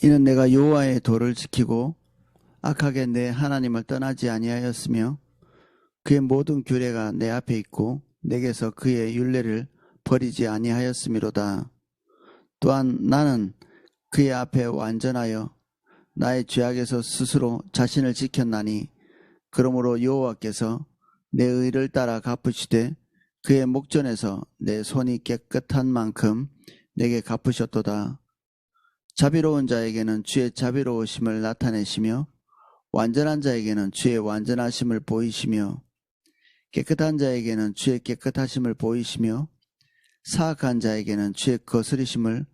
이는 내가 여호와의 도를 지키고 악하게 내 하나님을 떠나지 아니하였으며 그의 모든 규례가 내 앞에 있고 내게서 그의 율례를 버리지 아니하였음이로다. 또한 나는 그의 앞에 완전하여 나의 죄악에서 스스로 자신을 지켰나니 그러므로 여호와께서 내 의를 따라 갚으시되 그의 목전에서 내 손이 깨끗한 만큼 내게 갚으셨도다. 자비로운 자에게는 주의 자비로우심을 나타내시며 완전한 자에게는 주의 완전하심을 보이시며 깨끗한 자에게는 주의 깨끗하심을 보이시며 사악한 자에게는 주의 거스리심을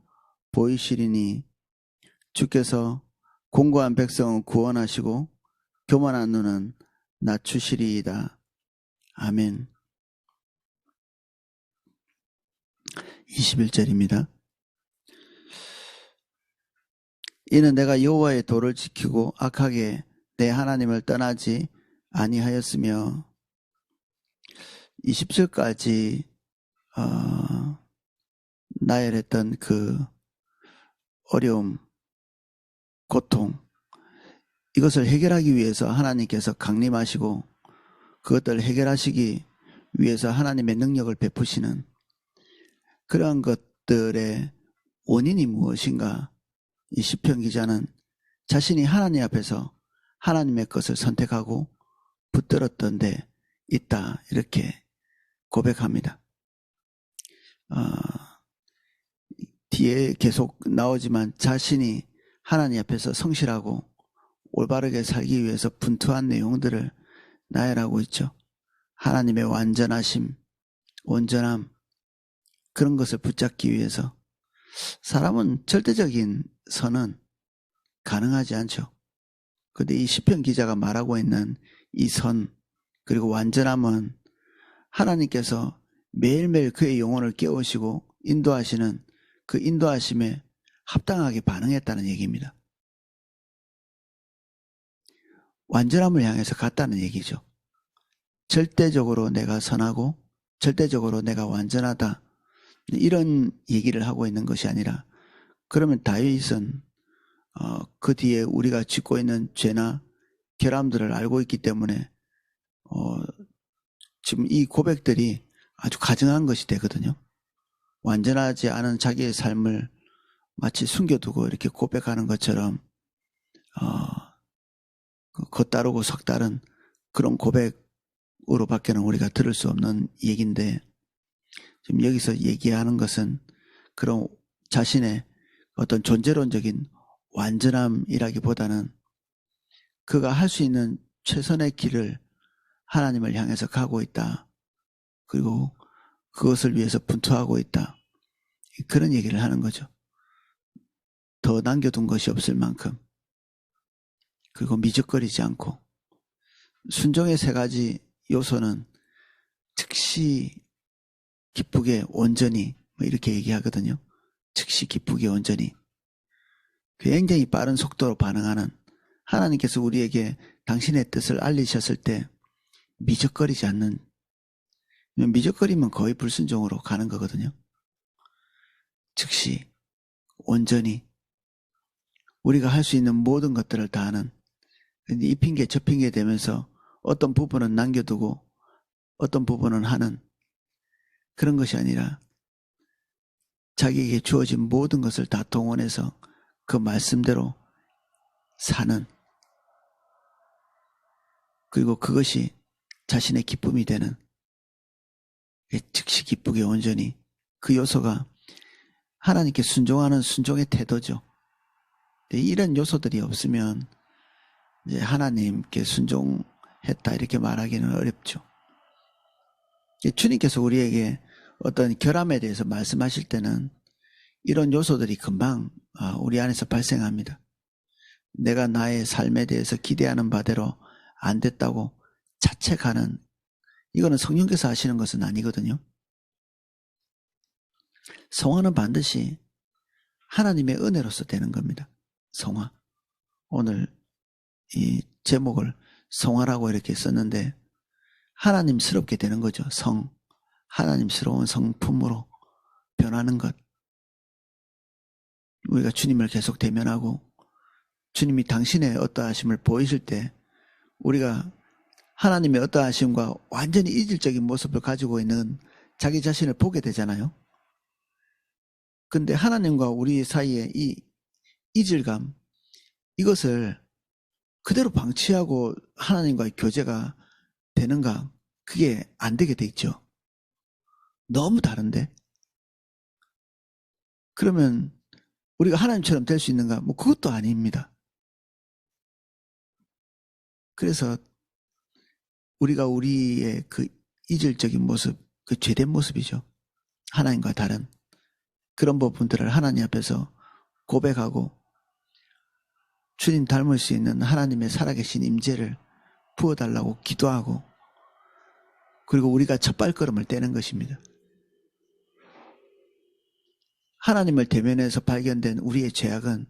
보이시리니 주께서 공고한 백성은 구원하시고 교만한 눈은 낮추시리이다. 아멘. 21절입니다. 이는 내가 여호와의 도를 지키고 악하게 내 하나님을 떠나지 아니하였으며 20절까지 나열했던 그 어려움, 고통, 이것을 해결하기 위해서 하나님께서 강림하시고 그것들을 해결하시기 위해서 하나님의 능력을 베푸시는 그러한 것들의 원인이 무엇인가? 이 시편 기자는 자신이 하나님 앞에서 하나님의 것을 선택하고 붙들었던 데 있다, 이렇게 고백합니다. 뒤에 계속 나오지만 자신이 하나님 앞에서 성실하고 올바르게 살기 위해서 분투한 내용들을 나열하고 있죠. 하나님의 완전하심, 온전함, 그런 것을 붙잡기 위해서 사람은 절대적인 선은 가능하지 않죠. 그런데 이 시편 기자가 말하고 있는 이 선, 그리고 완전함은 하나님께서 매일매일 그의 영혼을 깨우시고 인도하시는 그 인도하심에 합당하게 반응했다는 얘기입니다. 완전함을 향해서 갔다는 얘기죠. 절대적으로 내가 선하고 절대적으로 내가 완전하다, 이런 얘기를 하고 있는 것이 아니라, 그러면 다윗은 그 뒤에 우리가 짓고 있는 죄나 결함들을 알고 있기 때문에 지금 이 고백들이 아주 가증한 것이 되거든요. 완전하지 않은 자기의 삶을 마치 숨겨두고 이렇게 고백하는 것처럼 겉다르고 색다른 그런 고백으로밖에는 우리가 들을 수 없는 얘기인데, 지금 여기서 얘기하는 것은 그런 자신의 어떤 존재론적인 완전함이라기보다는 그가 할 수 있는 최선의 길을 하나님을 향해서 가고 있다, 그리고 그것을 위해서 분투하고 있다, 그런 얘기를 하는 거죠. 더 남겨둔 것이 없을 만큼, 그리고 미적거리지 않고. 순종의 세 가지 요소는 즉시 기쁘게 온전히, 이렇게 얘기하거든요. 즉시 기쁘게 온전히. 굉장히 빠른 속도로 반응하는, 하나님께서 우리에게 당신의 뜻을 알리셨을 때 미적거리지 않는, 미적거리면 거의 불순종으로 가는 거거든요. 즉시 온전히 우리가 할 수 있는 모든 것들을 다 하는, 이 핑계 저 핑계 되면서 어떤 부분은 남겨두고 어떤 부분은 하는 그런 것이 아니라 자기에게 주어진 모든 것을 다 동원해서 그 말씀대로 사는, 그리고 그것이 자신의 기쁨이 되는, 즉시 기쁘게 온전히, 그 요소가 하나님께 순종하는 순종의 태도죠. 이런 요소들이 없으면 이제 하나님께 순종했다 이렇게 말하기는 어렵죠. 주님께서 우리에게 어떤 결함에 대해서 말씀하실 때는 이런 요소들이 금방 우리 안에서 발생합니다. 내가 나의 삶에 대해서 기대하는 바대로 안 됐다고 자책하는, 이거는 성령께서 하시는 것은 아니거든요. 성화는 반드시 하나님의 은혜로서 되는 겁니다. 성화. 오늘 이 제목을 성화라고 이렇게 썼는데 하나님스럽게 되는 거죠. 하나님스러운 성품으로 변하는 것. 우리가 주님을 계속 대면하고 주님이 당신의 어떠하심을 보이실 때 우리가 하나님의 어떠하심과 완전히 이질적인 모습을 가지고 있는 자기 자신을 보게 되잖아요. 근데 하나님과 우리 사이에 이 이질감, 이것을 그대로 방치하고 하나님과의 교제가 되는가? 그게 안 되게 돼 있죠. 너무 다른데? 그러면 우리가 하나님처럼 될 수 있는가? 뭐 그것도 아닙니다. 그래서 우리가 우리의 그 이질적인 모습, 그 죄된 모습이죠. 하나님과 다른 그런 부분들을 하나님 앞에서 고백하고 주님 닮을 수 있는 하나님의 살아계신 임재를 부어달라고 기도하고 그리고 우리가 첫 발걸음을 떼는 것입니다. 하나님을 대면해서 발견된 우리의 죄악은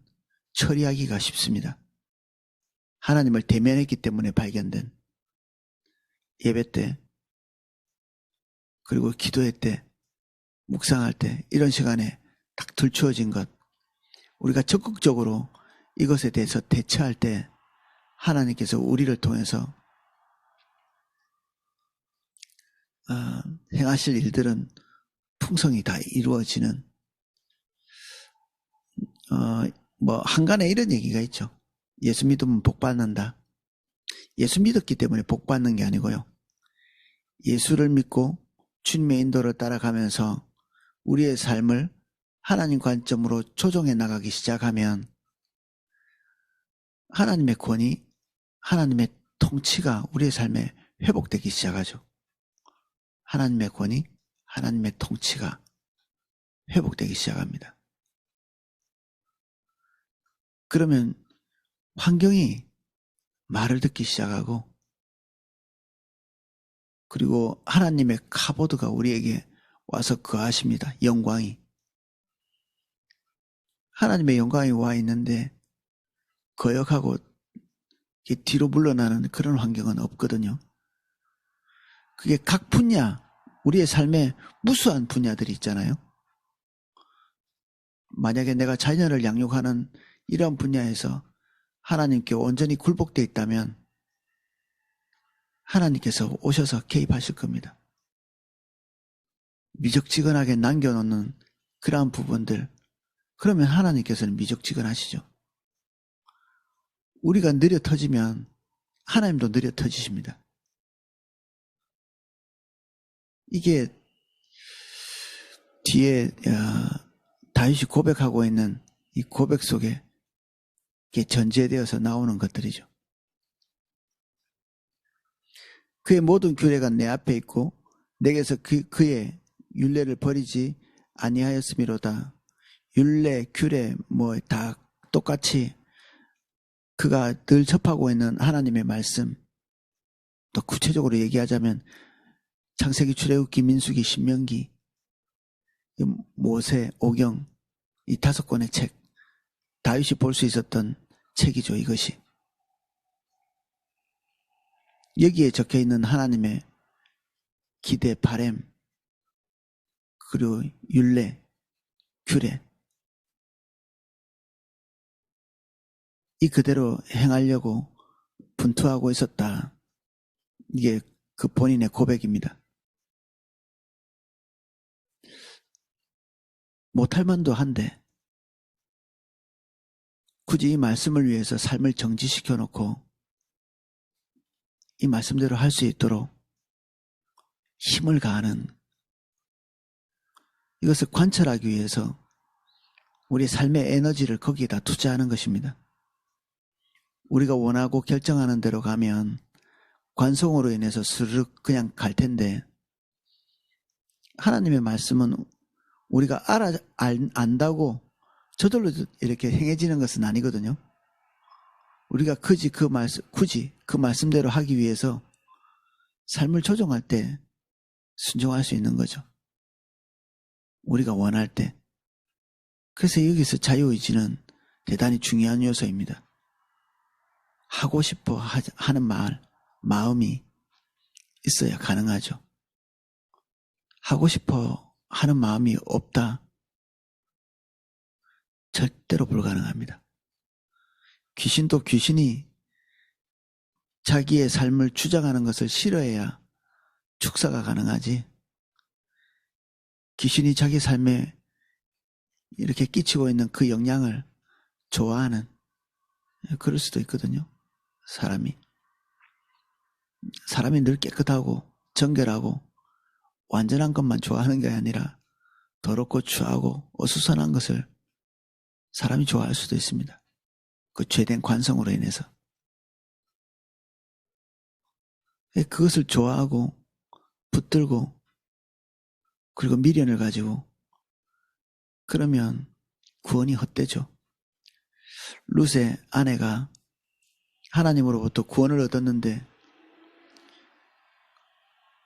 처리하기가 쉽습니다. 하나님을 대면했기 때문에 발견된 예배 때 그리고 기도회 때 묵상할 때 이런 시간에 딱 들추어진 것 우리가 적극적으로 이것에 대해서 대처할 때 하나님께서 우리를 통해서 행하실 일들은 풍성히 다 이루어지는 뭐 한간에 이런 얘기가 있죠. 예수 믿으면 복 받는다. 예수 믿었기 때문에 복 받는 게 아니고요. 예수를 믿고 주님의 인도를 따라가면서 우리의 삶을 하나님 관점으로 조정해 나가기 시작하면 하나님의 권위, 하나님의 통치가 우리의 삶에 회복되기 시작하죠. 하나님의 권위, 하나님의 통치가 회복되기 시작합니다. 그러면 환경이 말을 듣기 시작하고 그리고 하나님의 카보드가 우리에게 와서 거하십니다. 영광이. 하나님의 영광이 와 있는데 거역하고 뒤로 물러나는 그런 환경은 없거든요. 그게 각 분야, 우리의 삶에 무수한 분야들이 있잖아요. 만약에 내가 자녀를 양육하는 이런 분야에서 하나님께 온전히 굴복되어 있다면 하나님께서 오셔서 개입하실 겁니다. 미적지근하게 남겨놓는 그러한 부분들, 그러면 하나님께서는 미적지근하시죠. 우리가 느려 터지면 하나님도 느려 터지십니다. 이게 뒤에 다윗이 고백하고 있는 이 고백 속에 이게 전제되어서 나오는 것들이죠. 그의 모든 규례가 내 앞에 있고 내게서 그의 율례를 버리지 아니하였음이로다. 율례, 규례 뭐 다 똑같이 그가 늘 접하고 있는 하나님의 말씀, 또 구체적으로 얘기하자면 창세기, 출애굽기, 민수기, 신명기, 모세, 오경 이 5권의 책, 다윗이 볼 수 있었던 책이죠. 이것이 여기에 적혀있는 하나님의 기대, 바램 그리고 율례, 규례 이 그대로 행하려고 분투하고 있었다. 이게 그 본인의 고백입니다. 못할 만도 한데 굳이 이 말씀을 위해서 삶을 정지시켜 놓고 이 말씀대로 할 수 있도록 힘을 가하는 이것을 관철하기 위해서 우리 삶의 에너지를 거기에다 투자하는 것입니다. 우리가 원하고 결정하는 대로 가면 관성으로 인해서 스르륵 그냥 갈 텐데 하나님의 말씀은 우리가 안다고 저절로 이렇게 행해지는 것은 아니거든요. 우리가 굳이 그 말씀대로 하기 위해서 삶을 조정할 때 순종할 수 있는 거죠. 우리가 원할 때. 그래서 여기서 자유의지는 대단히 중요한 요소입니다. 하고 싶어 하는 마음이 있어야 가능하죠. 하고 싶어 하는 마음이 없다. 절대로 불가능합니다. 귀신도 귀신이 자기의 삶을 주장하는 것을 싫어해야 축사가 가능하지. 귀신이 자기 삶에 이렇게 끼치고 있는 그 영향을 좋아하는, 그럴 수도 있거든요. 사람이 늘 깨끗하고 정결하고 완전한 것만 좋아하는 게 아니라 더럽고 추하고 어수선한 것을 사람이 좋아할 수도 있습니다. 그 죄된 관성으로 인해서. 그것을 좋아하고 붙들고 그리고 미련을 가지고 그러면 구원이 헛되죠. 룻의 아내가 하나님으로부터 구원을 얻었는데,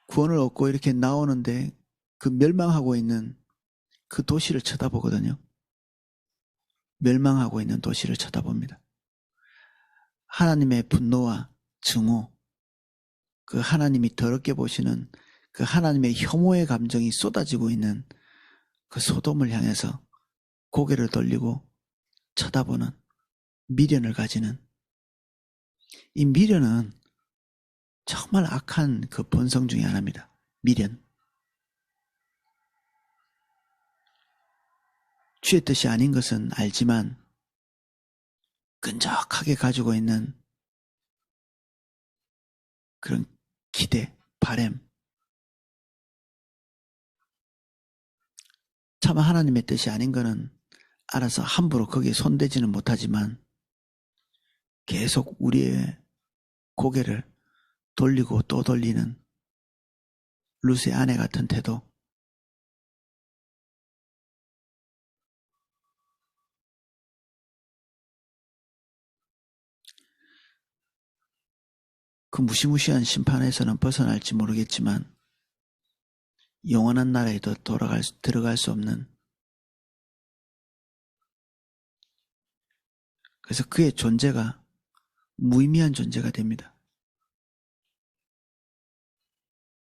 구원을 얻고 이렇게 나오는데 그 멸망하고 있는 그 도시를 쳐다보거든요. 멸망하고 있는 도시를 쳐다봅니다. 하나님의 분노와 증오, 그 하나님이 더럽게 보시는 그 하나님의 혐오의 감정이 쏟아지고 있는 그 소돔을 향해서 고개를 돌리고 쳐다보는, 미련을 가지는, 이 미련은 정말 악한 그 본성 중에 하나입니다. 미련. 주의 뜻이 아닌 것은 알지만 끈적하게 가지고 있는 그런 기대, 바램. 참 하나님의 뜻이 아닌 거는 알아서 함부로 거기에 손대지는 못하지만 계속 우리의 고개를 돌리고 또 돌리는 룻의 아내 같은 태도. 그 무시무시한 심판에서는 벗어날지 모르겠지만 영원한 나라에도 들어갈 수 없는, 그래서 그의 존재가 무의미한 존재가 됩니다.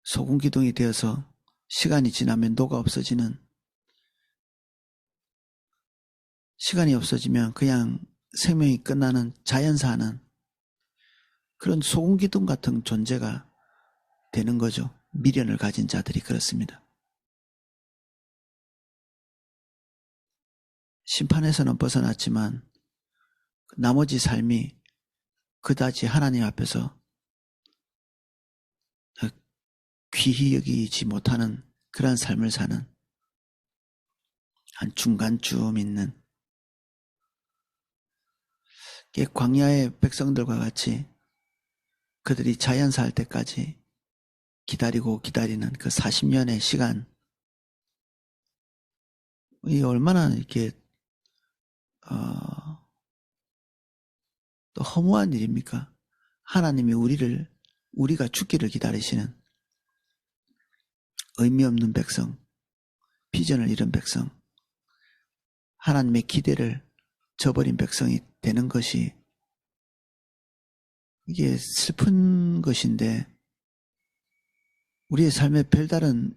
소금 기둥이 되어서 시간이 지나면 녹아 없어지는, 시간이 없어지면 그냥 생명이 끝나는, 자연사하는 그런 소금 기둥 같은 존재가 되는 거죠. 미련을 가진 자들이 그렇습니다. 심판에서는 벗어났지만 나머지 삶이 그다지 하나님 앞에서 귀히 여기지 못하는 그러한 삶을 사는, 한 중간쯤 있는, 광야의 백성들과 같이 그들이 자연사할 때까지 기다리고 기다리는 그 40년의 시간, 이 얼마나 이렇게 또 허무한 일입니까? 하나님이 우리가 죽기를 기다리시는 의미 없는 백성, 비전을 잃은 백성, 하나님의 기대를 저버린 백성이 되는 것이, 이게 슬픈 것인데 우리의 삶에 별다른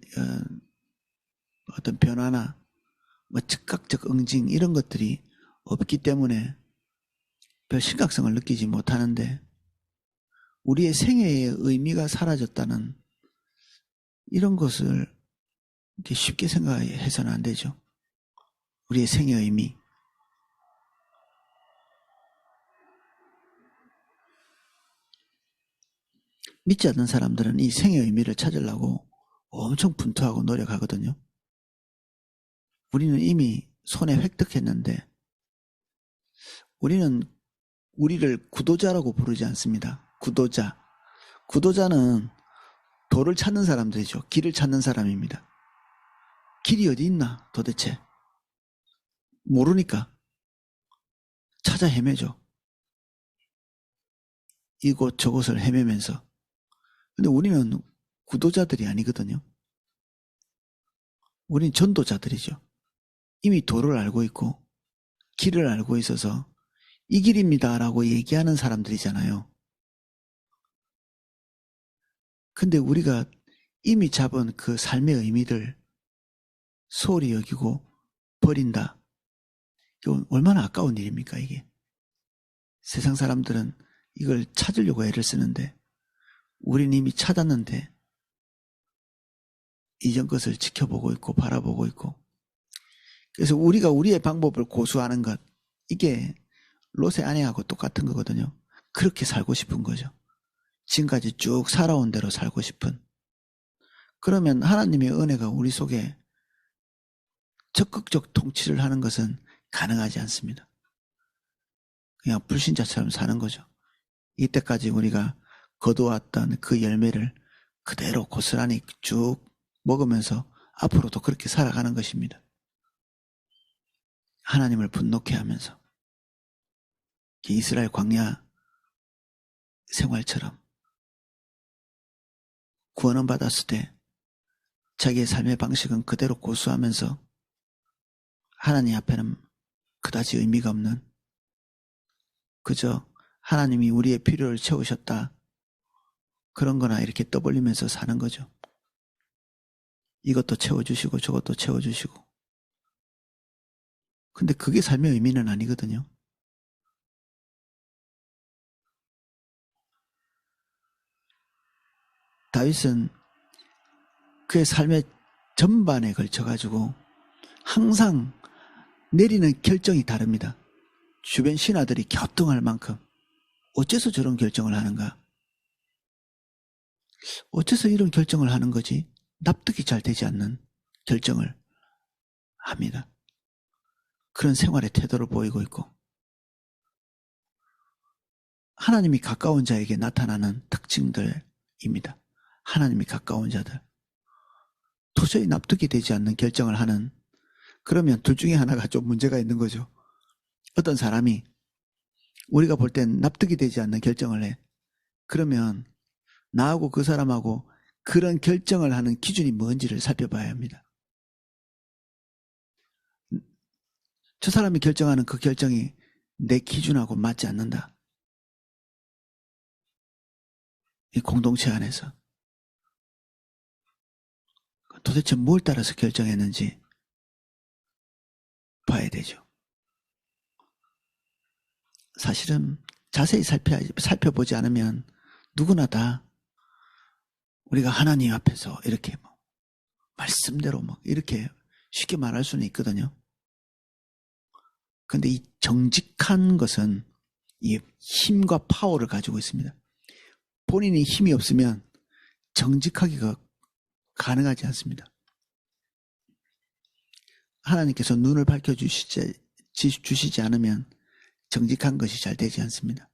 어떤 변화나 즉각적 응징 이런 것들이 없기 때문에 별 심각성을 느끼지 못하는데, 우리의 생애의 의미가 사라졌다는 이런 것을 이렇게 쉽게 생각해서는 안 되죠. 우리의 생애의 의미. 믿지 않는 사람들은 이 생애의 의미를 찾으려고 엄청 분투하고 노력하거든요. 우리는 이미 손에 획득했는데, 우리는 우리를 구도자라고 부르지 않습니다. 구도자는 도를 찾는 사람들이죠. 길을 찾는 사람입니다. 길이 어디 있나 도대체 모르니까 찾아 헤매죠. 이곳 저곳을 헤매면서. 근데 우리는 구도자들이 아니거든요. 우린 전도자들이죠. 이미 도를 알고 있고 길을 알고 있어서 이 길입니다 라고 얘기하는 사람들이잖아요. 근데 우리가 이미 잡은 그 삶의 의미들 소홀히 여기고 버린다. 이건 얼마나 아까운 일입니까, 이게. 세상 사람들은 이걸 찾으려고 애를 쓰는데 우리는 이미 찾았는데 이전 것을 지켜보고 있고 바라보고 있고, 그래서 우리가 우리의 방법을 고수하는 것, 이게 롯의 아내하고 똑같은 거거든요. 그렇게 살고 싶은 거죠. 지금까지 쭉 살아온 대로 살고 싶은. 그러면 하나님의 은혜가 우리 속에 적극적 통치를 하는 것은 가능하지 않습니다. 그냥 불신자처럼 사는 거죠. 이때까지 우리가 거두었던 그 열매를 그대로 고스란히 쭉 먹으면서 앞으로도 그렇게 살아가는 것입니다. 하나님을 분노케 하면서 이스라엘 광야 생활처럼 구원은 받았을 때 자기의 삶의 방식은 그대로 고수하면서 하나님 앞에는 그다지 의미가 없는, 그저 하나님이 우리의 필요를 채우셨다, 그런 거나 이렇게 떠벌리면서 사는 거죠. 이것도 채워주시고 저것도 채워주시고. 근데 그게 삶의 의미는 아니거든요. 다윗은 그의 삶의 전반에 걸쳐가지고 항상 내리는 결정이 다릅니다. 주변 신하들이 갸우뚱할 만큼 어째서 저런 결정을 하는가? 어째서 이런 결정을 하는 거지? 납득이 잘 되지 않는 결정을 합니다. 그런 생활의 태도를 보이고 있고, 하나님이 가까운 자에게 나타나는 특징들입니다. 하나님이 가까운 자들, 도저히 납득이 되지 않는 결정을 하는, 그러면 둘 중에 하나가 좀 문제가 있는 거죠. 어떤 사람이 우리가 볼 땐 납득이 되지 않는 결정을 해. 그러면 나하고 그 사람하고 그런 결정을 하는 기준이 뭔지를 살펴봐야 합니다. 저 사람이 결정하는 그 결정이 내 기준하고 맞지 않는다. 이 공동체 안에서 도대체 뭘 따라서 결정했는지 봐야 되죠. 사실은 자세히 살펴보지 않으면 누구나 다 우리가 하나님 앞에서 이렇게 말씀대로 이렇게 쉽게 말할 수는 있거든요. 근데 이 정직한 것은 이 힘과 파워를 가지고 있습니다. 본인이 힘이 없으면 정직하기가 가능하지 않습니다. 하나님께서 눈을 밝혀주시지 않으면 정직한 것이 잘 되지 않습니다.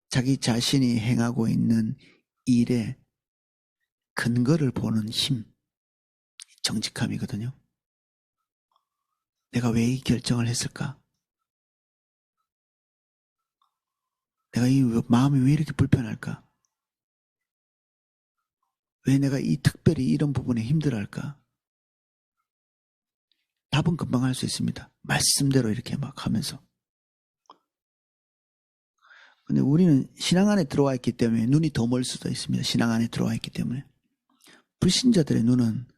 자기 자신이 행하고 있는 일의 근거를 보는 힘, 정직함이거든요. 내가 왜 이 결정을 했을까? 내가 이 마음이 왜 이렇게 불편할까? 왜 내가 특별히 이런 부분에 힘들어할까? 답은 금방 할 수 있습니다. 말씀대로 이렇게 막 하면서. 근데 우리는 신앙 안에 들어와 있기 때문에 눈이 더 멀 수도 있습니다. 신앙 안에 들어와 있기 때문에. 불신자들의 눈은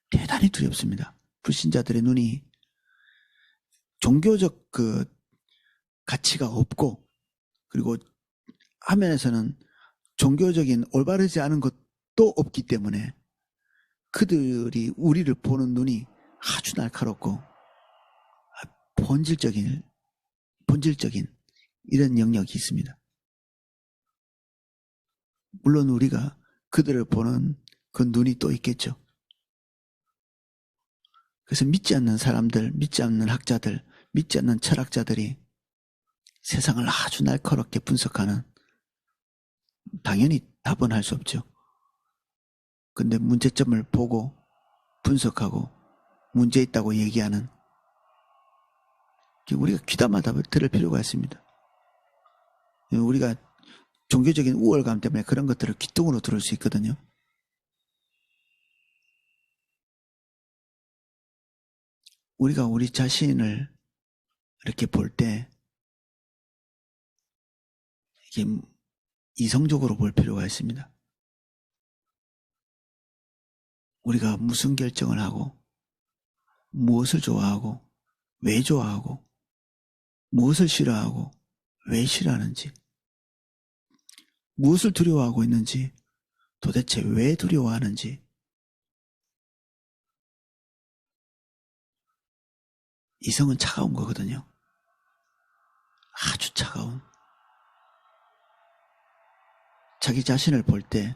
대단히 두렵습니다. 불신자들의 눈이 종교적 그 가치가 없고, 그리고 화면에서는 종교적인 올바르지 않은 것도 없기 때문에 그들이 우리를 보는 눈이 아주 날카롭고 본질적인 이런 영역이 있습니다. 물론 우리가 그들을 보는 그 눈이 또 있겠죠. 그래서 믿지 않는 사람들, 믿지 않는 학자들, 믿지 않는 철학자들이 세상을 아주 날카롭게 분석하는, 당연히 답은 할 수 없죠. 근데 문제점을 보고 분석하고 문제 있다고 얘기하는, 우리가 귀담아 들을 필요가 있습니다. 우리가 종교적인 우월감 때문에 그런 것들을 귀뚱으로 들을 수 있거든요. 우리가 우리 자신을 이렇게 볼 때 이게 이성적으로 볼 필요가 있습니다. 우리가 무슨 결정을 하고, 무엇을 좋아하고, 왜 좋아하고, 무엇을 싫어하고, 왜 싫어하는지, 무엇을 두려워하고 있는지, 도대체 왜 두려워하는지, 이성은 차가운 거거든요. 아주 차가운. 자기 자신을 볼 때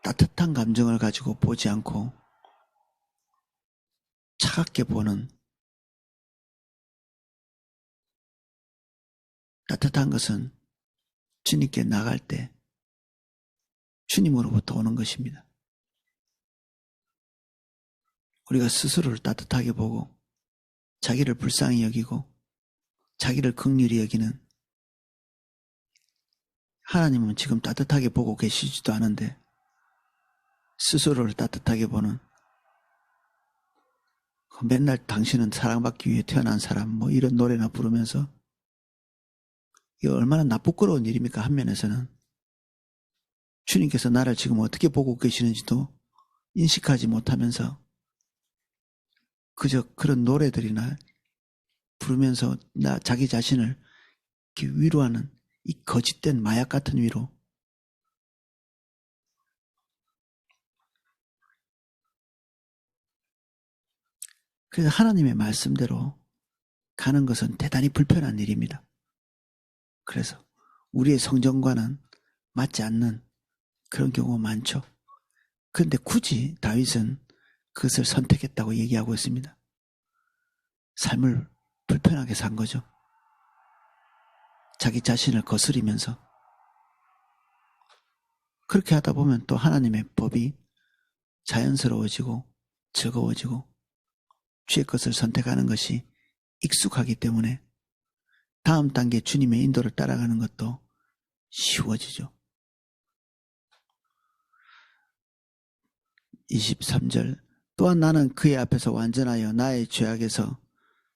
따뜻한 감정을 가지고 보지 않고 차갑게 보는, 따뜻한 것은 주님께 나갈 때 주님으로부터 오는 것입니다. 우리가 스스로를 따뜻하게 보고 자기를 불쌍히 여기고 자기를 긍휼히 여기는, 하나님은 지금 따뜻하게 보고 계시지도 않은데 스스로를 따뜻하게 보는, 맨날 당신은 사랑받기 위해 태어난 사람 뭐 이런 노래나 부르면서, 이거 얼마나 나쁘끄러운 일입니까? 한 면에서는 주님께서 나를 지금 어떻게 보고 계시는지도 인식하지 못하면서 그저 그런 노래들이나 부르면서 자기 자신을 위로하는 이 거짓된 마약 같은 위로. 그래서 하나님의 말씀대로 가는 것은 대단히 불편한 일입니다. 그래서 우리의 성정과는 맞지 않는 그런 경우가 많죠. 그런데 굳이 다윗은 그것을 선택했다고 얘기하고 있습니다. 삶을 불편하게 산 거죠. 자기 자신을 거스리면서. 그렇게 하다 보면 또 하나님의 법이 자연스러워지고 즐거워지고 주의 것을 선택하는 것이 익숙하기 때문에 다음 단계 주님의 인도를 따라가는 것도 쉬워지죠. 23절, 또한 나는 그의 앞에서 완전하여 나의 죄악에서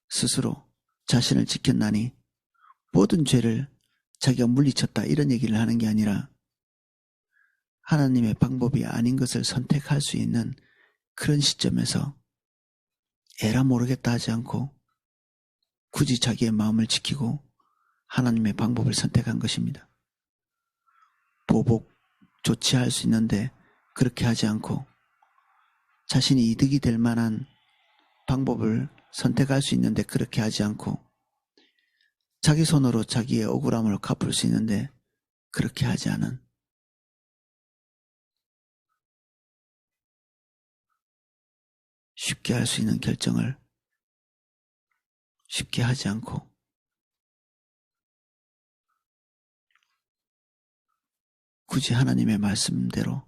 스스로 자신을 지켰나니, 모든 죄를 자기가 물리쳤다 이런 얘기를 하는 게 아니라 하나님의 방법이 아닌 것을 선택할 수 있는 그런 시점에서 에라 모르겠다 하지 않고 굳이 자기의 마음을 지키고 하나님의 방법을 선택한 것입니다. 보복 조치할 수 있는데 그렇게 하지 않고 자신이 이득이 될 만한 방법을 선택할 수 있는데 그렇게 하지 않고 자기 손으로 자기의 억울함을 갚을 수 있는데 그렇게 하지 않은, 쉽게 할 수 있는 결정을 쉽게 하지 않고 굳이 하나님의 말씀대로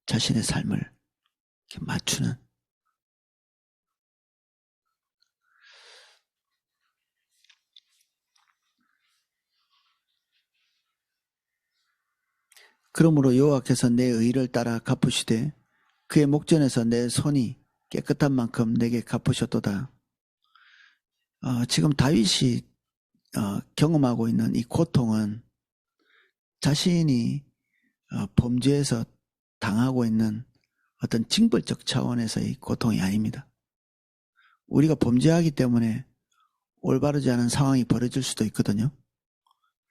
자신의 삶을 이렇게 맞추는, 그러므로 여호와께서 내 의를 따라 갚으시되 그의 목전에서 내 손이 깨끗한 만큼 내게 갚으셨도다. 지금 다윗이 경험하고 있는 이 고통은 자신이 범죄에서 당하고 있는 어떤 징벌적 차원에서의 고통이 아닙니다. 우리가 범죄하기 때문에 올바르지 않은 상황이 벌어질 수도 있거든요.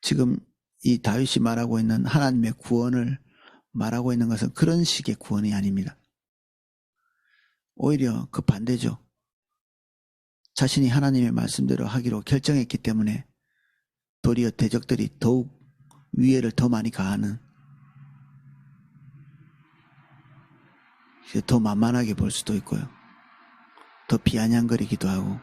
지금 이 다윗이 말하고 있는 하나님의 구원을 말하고 있는 것은 그런 식의 구원이 아닙니다. 오히려 그 반대죠. 자신이 하나님의 말씀대로 하기로 결정했기 때문에 도리어 대적들이 더욱 위해를 더 많이 가하는, 더 만만하게 볼 수도 있고요. 더 비아냥거리기도 하고.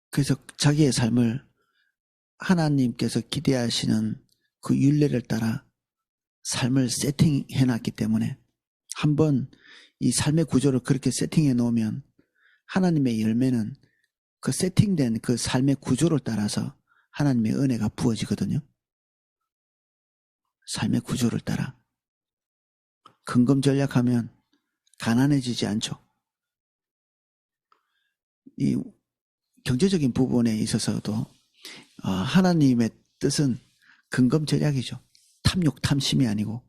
그래서 자기의 삶을 하나님께서 기대하시는 그 율례를 따라 삶을 세팅해놨기 때문에 한번 이 삶의 구조를 그렇게 세팅해 놓으면 하나님의 열매는 그 세팅된 그 삶의 구조를 따라서 하나님의 은혜가 부어지거든요. 삶의 구조를 따라. 근검 전략하면 가난해지지 않죠. 이 경제적인 부분에 있어서도 하나님의 뜻은 근검 전략이죠. 탐욕, 탐심이 아니고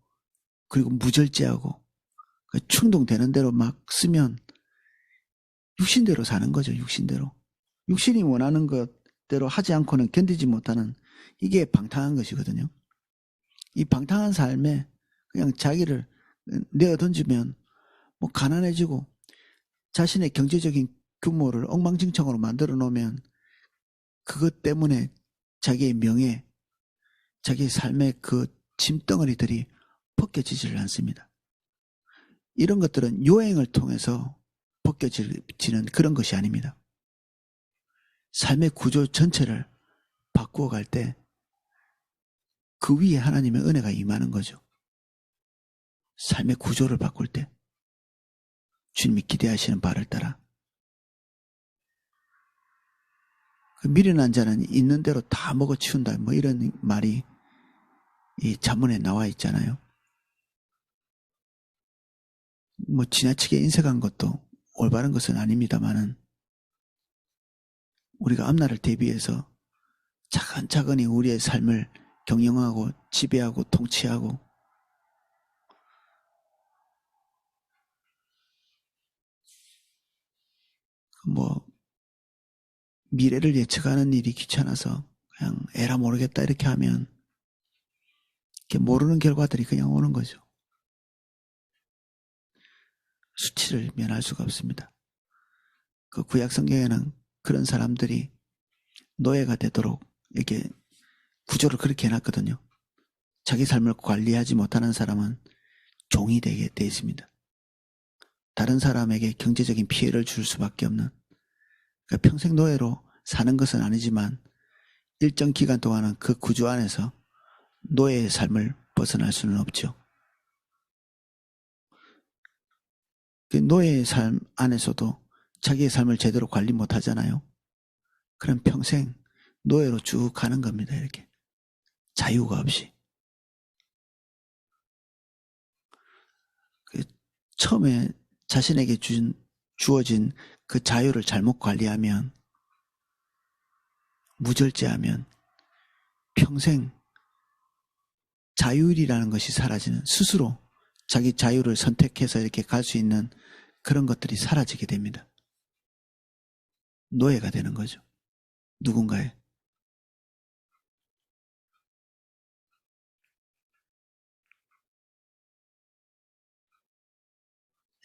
그리고 무절제하고 충동되는 대로 막 쓰면 육신대로 사는 거죠. 육신대로. 육신이 원하는 것대로 하지 않고는 견디지 못하는 이게 방탕한 것이거든요. 이 방탕한 삶에 그냥 자기를 내어 던지면 뭐 가난해지고 자신의 경제적인 규모를 엉망진창으로 만들어 놓으면 그것 때문에 자기의 명예, 자기의 삶의 그 짐덩어리들이 벗겨지지를 않습니다. 이런 것들은 요행을 통해서 벗겨지는 그런 것이 아닙니다. 삶의 구조 전체를 바꾸어 갈 때 그 위에 하나님의 은혜가 임하는 거죠. 삶의 구조를 바꿀 때 주님이 기대하시는 바를 따라 그 미련한 자는 있는 대로 다 먹어치운다 뭐 이런 말이 이 자문에 나와 있잖아요. 뭐 지나치게 인색한 것도 올바른 것은 아닙니다만은 우리가 앞날을 대비해서 차근차근히 우리의 삶을 경영하고 지배하고 통치하고 뭐 미래를 예측하는 일이 귀찮아서 그냥 에라 모르겠다 이렇게 하면 이렇게 모르는 결과들이 그냥 오는 거죠. 수치를 면할 수가 없습니다. 그 구약 성경에는 그런 사람들이 노예가 되도록 이렇게 구조를 그렇게 해놨거든요. 자기 삶을 관리하지 못하는 사람은 종이 되게 돼 있습니다. 다른 사람에게 경제적인 피해를 줄 수밖에 없는 그러니까 평생 노예로 사는 것은 아니지만 일정 기간 동안은 그 구조 안에서 노예의 삶을 벗어날 수는 없죠. 그 노예의 삶 안에서도 자기의 삶을 제대로 관리 못하잖아요. 그럼 평생 노예로 쭉 가는 겁니다. 이렇게 자유가 없이. 처음에 자신에게 주어진 그 자유를 잘못 관리하면 무절제하면 평생 자율이라는 것이 사라지는 스스로 자기 자유를 선택해서 이렇게 갈 수 있는 그런 것들이 사라지게 됩니다. 노예가 되는 거죠. 누군가의.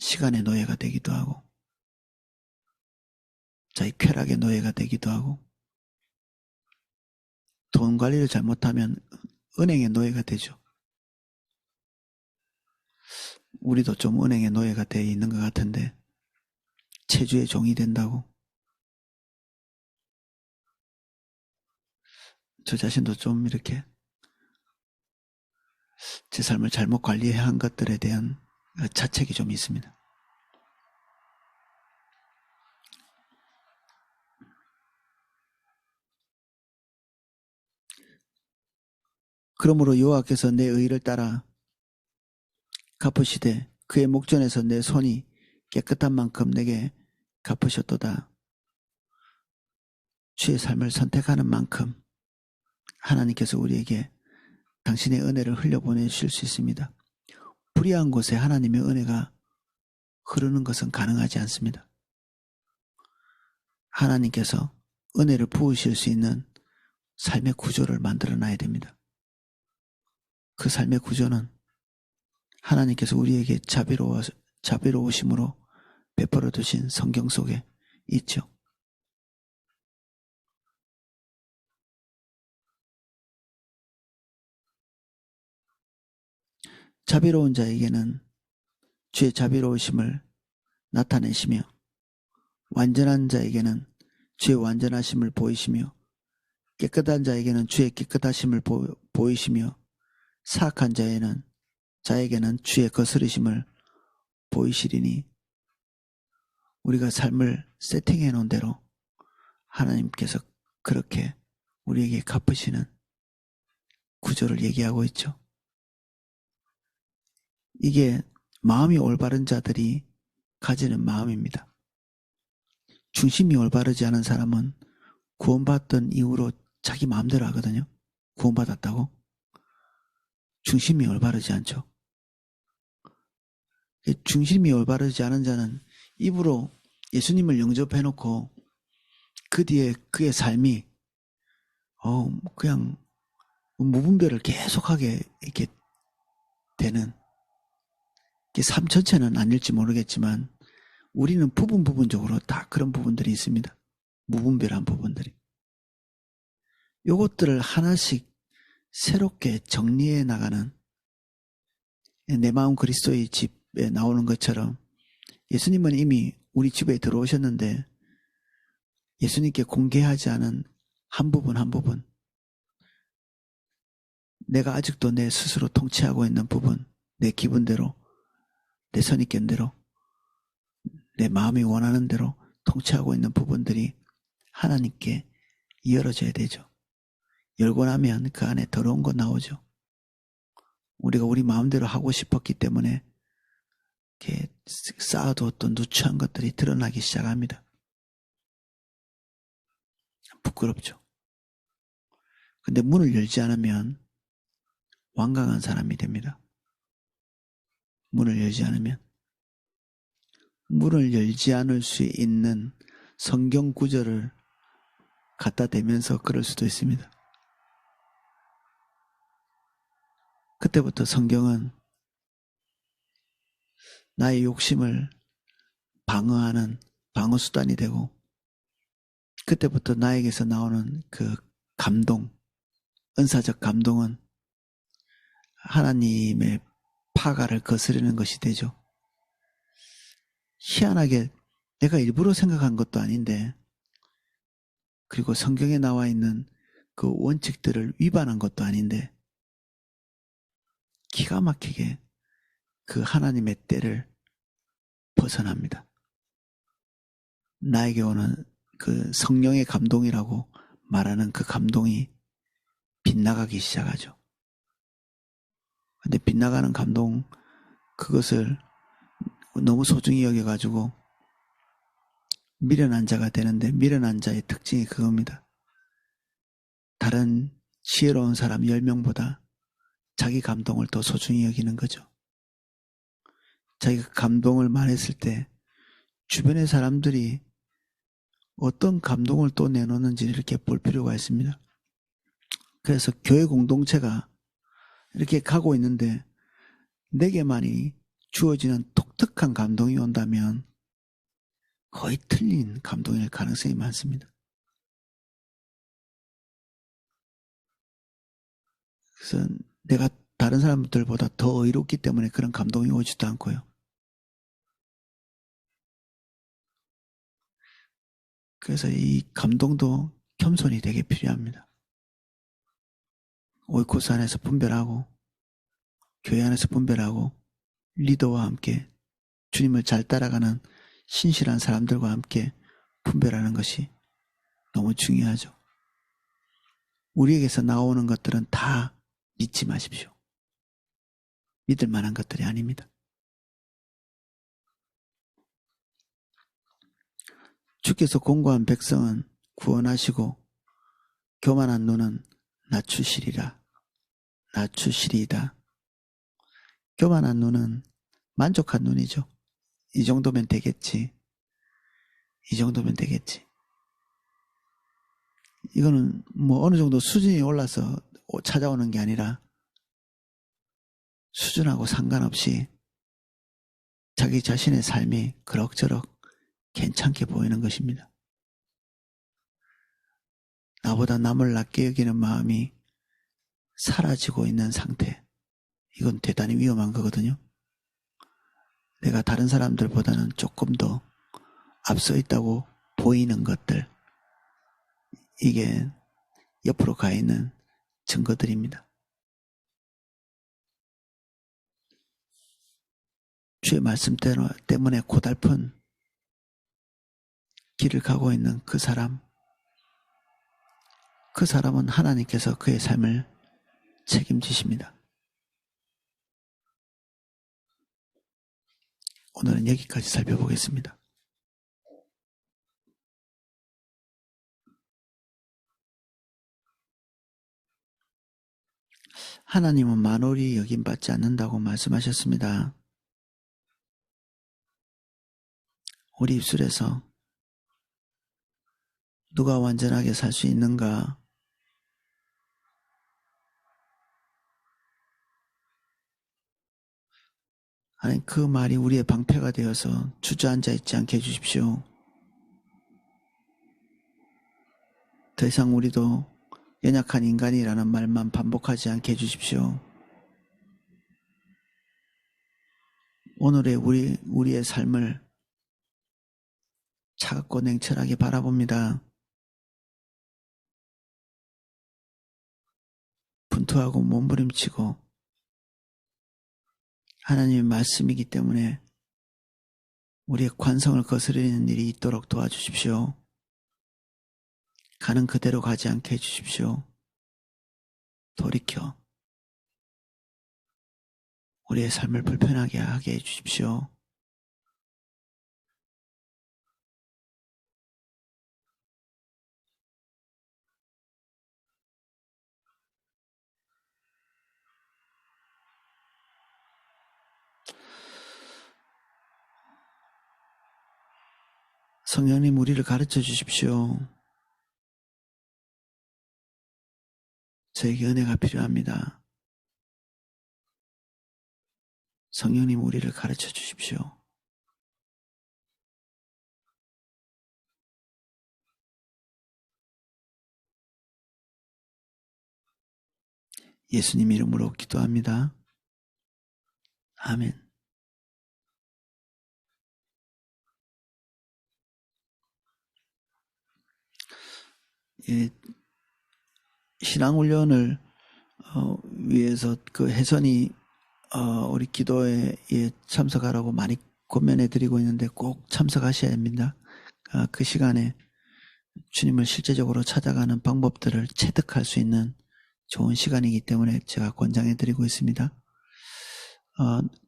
시간의 노예가 되기도 하고 자기 쾌락의 노예가 되기도 하고 돈 관리를 잘못하면 은행의 노예가 되죠. 우리도 좀 은행의 노예가 돼 있는 것 같은데 체주의 종이 된다고 저 자신도 좀 이렇게 제 삶을 잘못 관리해야 한 것들에 대한 자책이 좀 있습니다. 그러므로 여호와께서 내 의를 따라 갚으시되 그의 목전에서 내 손이 깨끗한 만큼 내게 갚으셨도다. 주의 삶을 선택하는 만큼 하나님께서 우리에게 당신의 은혜를 흘려보내실 수 있습니다. 불의한 곳에 하나님의 은혜가 흐르는 것은 가능하지 않습니다. 하나님께서 은혜를 부으실 수 있는 삶의 구조를 만들어 놔야 됩니다. 그 삶의 구조는 하나님께서 우리에게 자비로우심으로 베풀어 두신 성경 속에 있죠. 자비로운 자에게는 주의 자비로우심을 나타내시며 완전한 자에게는 주의 완전하심을 보이시며 깨끗한 자에게는 주의 깨끗하심을 보이시며 사악한 자에게는 주의 거스르심을 보이시리니 우리가 삶을 세팅해 놓은 대로 하나님께서 그렇게 우리에게 갚으시는 구조를 얘기하고 있죠. 이게 마음이 올바른 자들이 가지는 마음입니다. 중심이 올바르지 않은 사람은 구원받던 이후로 자기 마음대로 하거든요. 구원받았다고. 중심이 올바르지 않죠. 중심이 올바르지 않은 자는 입으로 예수님을 영접해놓고 그 뒤에 그의 삶이 그냥 무분별을 계속하게 이렇게 되는, 삶 전체는 아닐지 모르겠지만 우리는 부분적으로 다 그런 부분들이 있습니다. 무분별한 부분들이. 요것들을 하나씩 새롭게 정리해 나가는, 내 마음 그리스도의 집에 나오는 것처럼 예수님은 이미 우리 집에 들어오셨는데 예수님께 공개하지 않은 한 부분 내가 아직도 내 스스로 통치하고 있는 부분, 내 기분대로, 내 선입견대로, 내 마음이 원하는 대로 통치하고 있는 부분들이 하나님께 열어져야 되죠. 열고 나면 그 안에 더러운 거 나오죠. 우리가 우리 마음대로 하고 싶었기 때문에 이렇게 쌓아두었던 누추한 것들이 드러나기 시작합니다. 부끄럽죠. 근데 문을 열지 않으면 완강한 사람이 됩니다. 문을 열지 않으면. 문을 열지 않을 수 있는 성경 구절을 갖다 대면서 그럴 수도 있습니다. 그때부터 성경은 나의 욕심을 방어하는 방어수단이 되고, 그때부터 나에게서 나오는 그 감동, 은사적 감동은 하나님의 파가를 거스르는 것이 되죠. 희한하게 내가 일부러 생각한 것도 아닌데, 그리고 성경에 나와 있는 그 원칙들을 위반한 것도 아닌데, 기가 막히게 그 하나님의 때를 벗어납니다. 나에게 오는 그 성령의 감동이라고 말하는 그 감동이 빗나가기 시작하죠. 근데 빗나가는 감동, 그것을 너무 소중히 여겨가지고 미련한 자가 되는데, 미련한 자의 특징이 그겁니다. 다른 지혜로운 사람 10명보다 자기 감동을 더 소중히 여기는 거죠. 자기가 감동을 말했을 때 주변의 사람들이 어떤 감동을 또 내놓는지 이렇게 볼 필요가 있습니다. 그래서 교회 공동체가 이렇게 가고 있는데 내게만이 주어지는 독특한 감동이 온다면 거의 틀린 감동일 가능성이 많습니다. 그래서 내가 다른 사람들보다 더 의롭기 때문에 그런 감동이 오지도 않고요. 그래서 이 감동도 겸손이 되게 필요합니다. 오이코스 안에서 분별하고, 교회 안에서 분별하고, 리더와 함께 주님을 잘 따라가는 신실한 사람들과 함께 분별하는 것이 너무 중요하죠. 우리에게서 나오는 것들은 다 믿지 마십시오. 믿을 만한 것들이 아닙니다. 주께서 공고한 백성은 구원하시고 교만한 눈은 낮추시리라. 낮추시리이다. 교만한 눈은 만족한 눈이죠. 이 정도면 되겠지. 이 정도면 되겠지. 이거는 뭐 어느 정도 수준이 올라서 찾아오는 게 아니라 수준하고 상관없이 자기 자신의 삶이 그럭저럭 괜찮게 보이는 것입니다. 나보다 남을 낮게 여기는 마음이 사라지고 있는 상태. 이건 대단히 위험한 거거든요. 내가 다른 사람들보다는 조금 더 앞서 있다고 보이는 것들. 이게 옆으로 가 있는 증거들입니다. 주의 말씀 때문에 고달픈 길을 가고 있는 그 사람은 하나님께서 그의 삶을 책임지십니다. 오늘은 여기까지 살펴보겠습니다. 하나님은 만홀히 여김받지 않는다고 말씀하셨습니다. 우리 입술에서 누가 완전하게 살 수 있는가? 아니, 그 말이 우리의 방패가 되어서 주저앉아 있지 않게 해주십시오. 더 이상 우리도 연약한 인간이라는 말만 반복하지 않게 해주십시오. 오늘의 우리의 삶을 차갑고 냉철하게 바라봅니다. 분투하고 몸부림치고 하나님의 말씀이기 때문에 우리의 관성을 거스르는 일이 있도록 도와주십시오. 가는 그대로 가지 않게 해주십시오. 돌이켜 우리의 삶을 불편하게 하게 해주십시오. 성령님 우리를 가르쳐 주십시오. 저에게 은혜가 필요합니다. 성령님 우리를 가르쳐 주십시오. 예수님 이름으로 기도합니다. 아멘. 예, 신앙훈련을 위해서 그 혜선이 우리 기도에 참석하라고 많이 권면해 드리고 있는데 꼭 참석하셔야 합니다. 그 시간에 주님을 실제적으로 찾아가는 방법들을 체득할 수 있는 좋은 시간이기 때문에 제가 권장해 드리고 있습니다.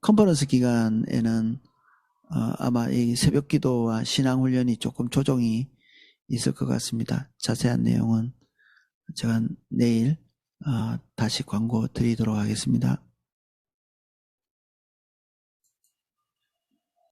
컨퍼런스 기간에는 아마 이 새벽 기도와 신앙훈련이 조금 조정이 있을 것 같습니다. 자세한 내용은 제가 내일 다시 광고 드리도록 하겠습니다.